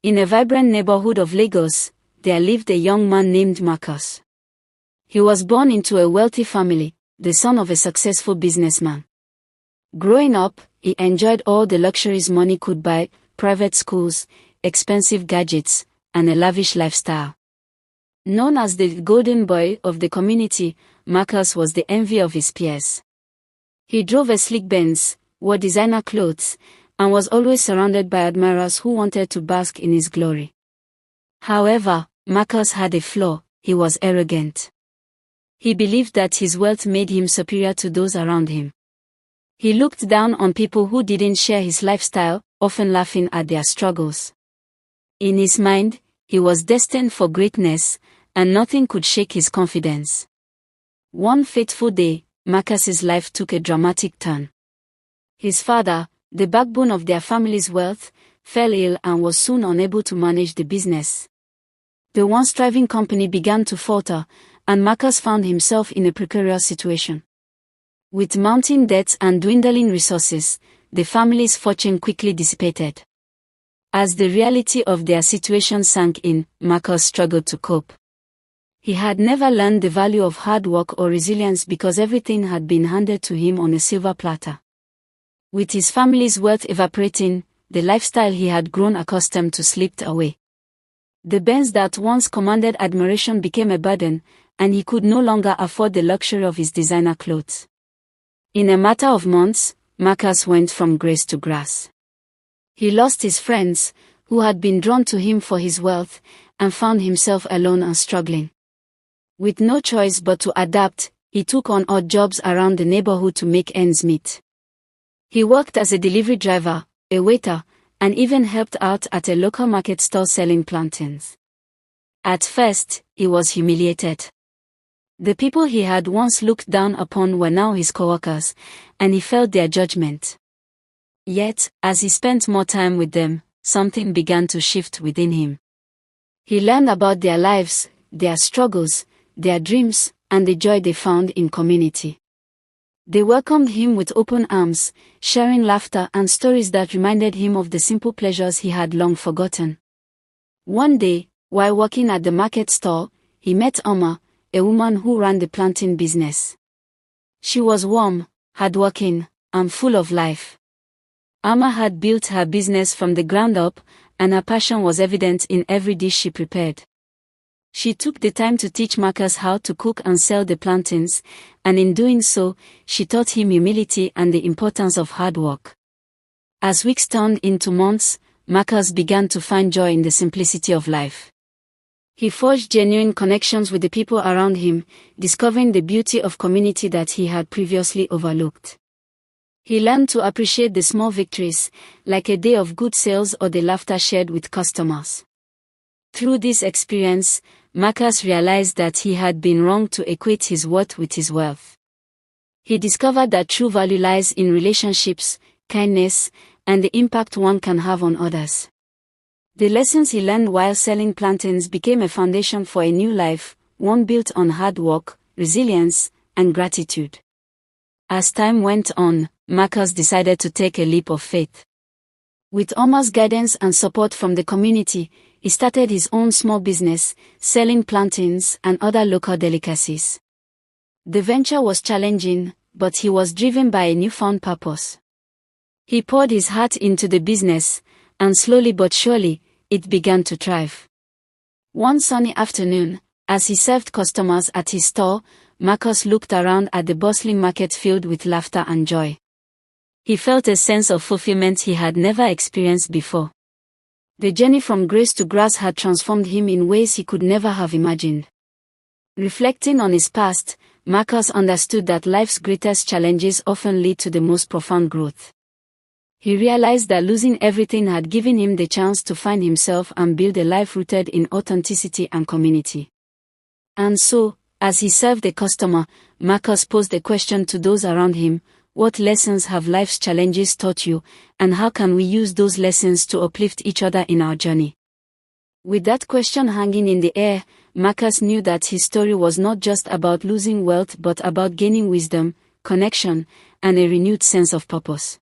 In a vibrant neighborhood of Lagos, there lived a young man named Marcus. He was born into a wealthy family, the son of a successful businessman. Growing up, he enjoyed all the luxuries money could buy: private schools, expensive gadgets, and a lavish lifestyle. Known as the golden boy of the community, Marcus was the envy of his peers. He drove a sleek Benz, wore designer clothes, and was always surrounded by admirers who wanted to bask in his glory. However, Marcus had a flaw: he was arrogant. He believed that his wealth made him superior to those around him. He looked down on people who didn't share his lifestyle, often laughing at their struggles. In his mind, he was destined for greatness, and nothing could shake his confidence. One fateful day, Marcus's life took a dramatic turn. His father, the backbone of their family's wealth, fell ill and was soon unable to manage the business. The once thriving company began to falter, and Marcus found himself in a precarious situation. With mounting debts and dwindling resources, the family's fortune quickly dissipated. As the reality of their situation sank in, Marcus struggled to cope. He had never learned the value of hard work or resilience because everything had been handed to him on a silver platter. With his family's wealth evaporating, the lifestyle he had grown accustomed to slipped away. The Benz that once commanded admiration became a burden, and he could no longer afford the luxury of his designer clothes. In a matter of months, Marcus went from grace to grass. He lost his friends, who had been drawn to him for his wealth, and found himself alone and struggling. With no choice but to adapt, he took on odd jobs around the neighborhood to make ends meet. He worked as a delivery driver, a waiter, and even helped out at a local market store selling plantains. At first, he was humiliated. The people he had once looked down upon were now his co-workers, and he felt their judgment. Yet, as he spent more time with them, something began to shift within him. He learned about their lives, their struggles, their dreams, and the joy they found in community. They welcomed him with open arms, sharing laughter and stories that reminded him of the simple pleasures he had long forgotten. One day, while working at the market store, he met Oma, a woman who ran the plantain business. She was warm, hardworking, and full of life. Amma had built her business from the ground up, and her passion was evident in every dish she prepared. She took the time to teach Marcus how to cook and sell the plantains, and in doing so, she taught him humility and the importance of hard work. As weeks turned into months, Marcus began to find joy in the simplicity of life. He forged genuine connections with the people around him, discovering the beauty of community that he had previously overlooked. He learned to appreciate the small victories, like a day of good sales or the laughter shared with customers. Through this experience, Marcus realized that he had been wrong to equate his worth with his wealth. He discovered that true value lies in relationships, kindness, and the impact one can have on others. The lessons he learned while selling plantains became a foundation for a new life, one built on hard work, resilience, and gratitude. As time went on, Marcus decided to take a leap of faith. With Oma's guidance and support from the community, he started his own small business, selling plantains and other local delicacies. The venture was challenging, but he was driven by a newfound purpose. He poured his heart into the business, and slowly but surely, it began to thrive. One sunny afternoon, as he served customers at his store, Marcus looked around at the bustling market filled with laughter and joy. He felt a sense of fulfillment he had never experienced before. The journey from grace to grace had transformed him in ways he could never have imagined. Reflecting on his past, Marcus understood that life's greatest challenges often lead to the most profound growth. He realized that losing everything had given him the chance to find himself and build a life rooted in authenticity and community. And so, as he served a customer, Marcus posed a question to those around him: what lessons have life's challenges taught you, and how can we use those lessons to uplift each other in our journey? With that question hanging in the air, Marcus knew that his story was not just about losing wealth but about gaining wisdom, connection, and a renewed sense of purpose.